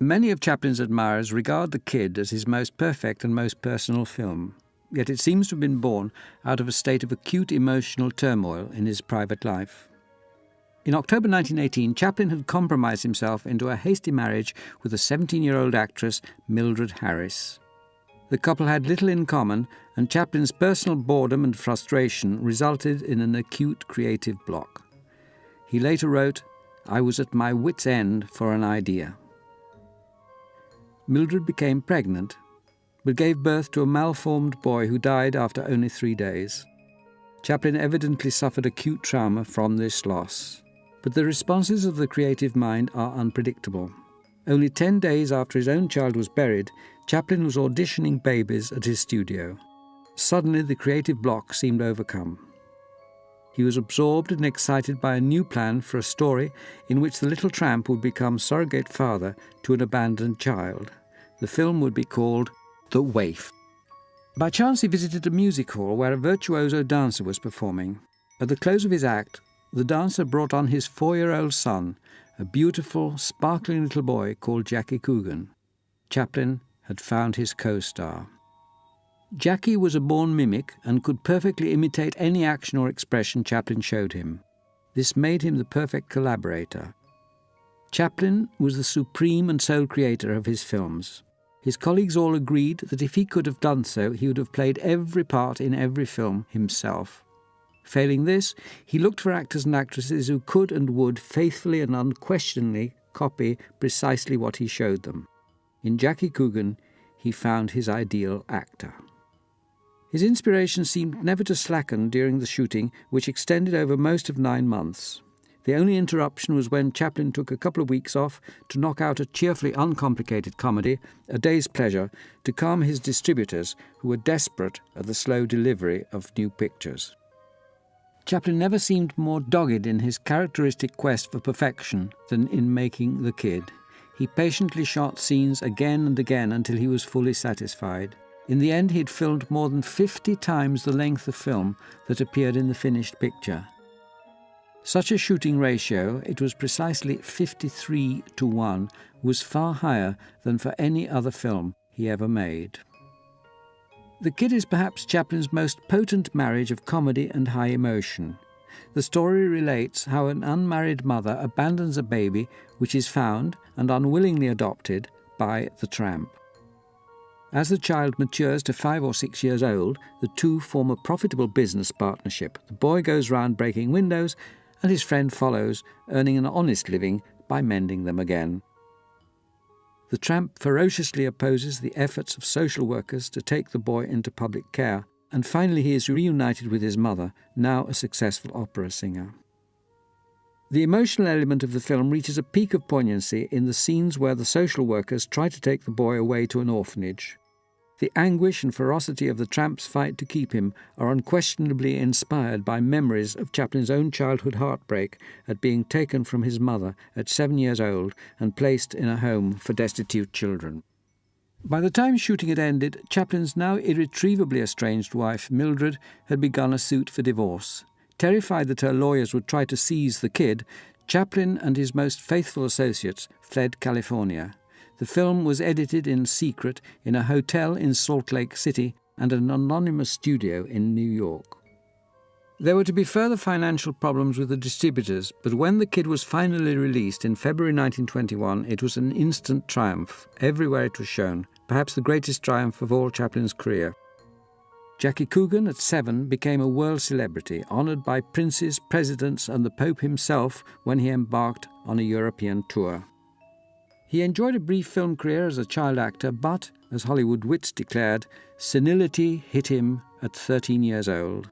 Many of Chaplin's admirers regard The Kid as his most perfect and most personal film, yet it seems to have been born out of a state of acute emotional turmoil in his private life. In October 1918, Chaplin had compromised himself into a hasty marriage with a 17-year-old actress, Mildred Harris. The couple had little in common, and Chaplin's personal boredom and frustration resulted in an acute creative block. He later wrote, "I was at my wit's end for an idea." Mildred became pregnant, but gave birth to a malformed boy who died after only 3 days. Chaplin evidently suffered acute trauma from this loss. But the responses of the creative mind are unpredictable. Only 10 days after his own child was buried, Chaplin was auditioning babies at his studio. Suddenly the creative block seemed overcome. He was absorbed and excited by a new plan for a story in which the little tramp would become surrogate father to an abandoned child. The film would be called The Waif. By chance he visited a music hall where a virtuoso dancer was performing. At the close of his act, the dancer brought on his 4-year-old son, a beautiful, sparkling little boy called Jackie Coogan. Chaplin had found his co-star. Jackie was a born mimic and could perfectly imitate any action or expression Chaplin showed him. This made him the perfect collaborator. Chaplin was the supreme and sole creator of his films. His colleagues all agreed that if he could have done so, he would have played every part in every film himself. Failing this, he looked for actors and actresses who could and would faithfully and unquestioningly copy precisely what he showed them. In Jackie Coogan, he found his ideal actor. His inspiration seemed never to slacken during the shooting, which extended over most of 9 months. The only interruption was when Chaplin took a couple of weeks off to knock out a cheerfully uncomplicated comedy, A Day's Pleasure, to calm his distributors, who were desperate at the slow delivery of new pictures. Chaplin never seemed more dogged in his characteristic quest for perfection than in making The Kid. He patiently shot scenes again and again until he was fully satisfied. In the end, he had filmed more than 50 times the length of film that appeared in the finished picture. Such a shooting ratio, it was precisely 53:1, was far higher than for any other film he ever made. The Kid is perhaps Chaplin's most potent marriage of comedy and high emotion. The story relates how an unmarried mother abandons a baby which is found and unwillingly adopted by the tramp. As the child matures to 5 or 6 years old, the two form a profitable business partnership. The boy goes round breaking windows, and his friend follows, earning an honest living by mending them again. The tramp ferociously opposes the efforts of social workers to take the boy into public care, and finally he is reunited with his mother, now a successful opera singer. The emotional element of the film reaches a peak of poignancy in the scenes where the social workers try to take the boy away to an orphanage. The anguish and ferocity of the tramp's fight to keep him are unquestionably inspired by memories of Chaplin's own childhood heartbreak at being taken from his mother at 7 years old and placed in a home for destitute children. By the time shooting had ended, Chaplin's now irretrievably estranged wife, Mildred, had begun a suit for divorce. Terrified that her lawyers would try to seize the Kid, Chaplin and his most faithful associates fled California. The film was edited in secret in a hotel in Salt Lake City and an anonymous studio in New York. There were to be further financial problems with the distributors, but when The Kid was finally released in February 1921, it was an instant triumph. Everywhere it was shown, perhaps the greatest triumph of all Chaplin's career. Jackie Coogan, at 7, became a world celebrity, honoured by princes, presidents and the Pope himself when he embarked on a European tour. He enjoyed a brief film career as a child actor, but, as Hollywood wits declared, senility hit him at 13 years old.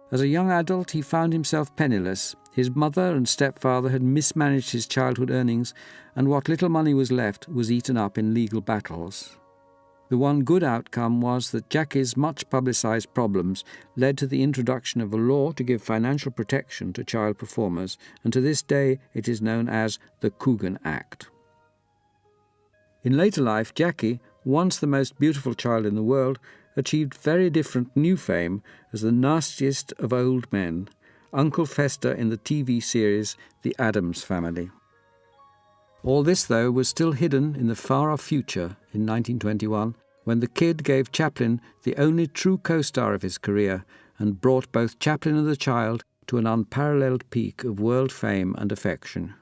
As a young adult, he found himself penniless. His mother and stepfather had mismanaged his childhood earnings, and what little money was left was eaten up in legal battles. The one good outcome was that Jackie's much publicised problems led to the introduction of a law to give financial protection to child performers, and to this day it is known as the Coogan Act. In later life, Jackie, once the most beautiful child in the world, achieved very different new fame as the nastiest of old men, Uncle Fester in the TV series The Addams Family. All this, though, was still hidden in the far-off future in 1921, when the kid gave Chaplin the only true co-star of his career and brought both Chaplin and the child to an unparalleled peak of world fame and affection.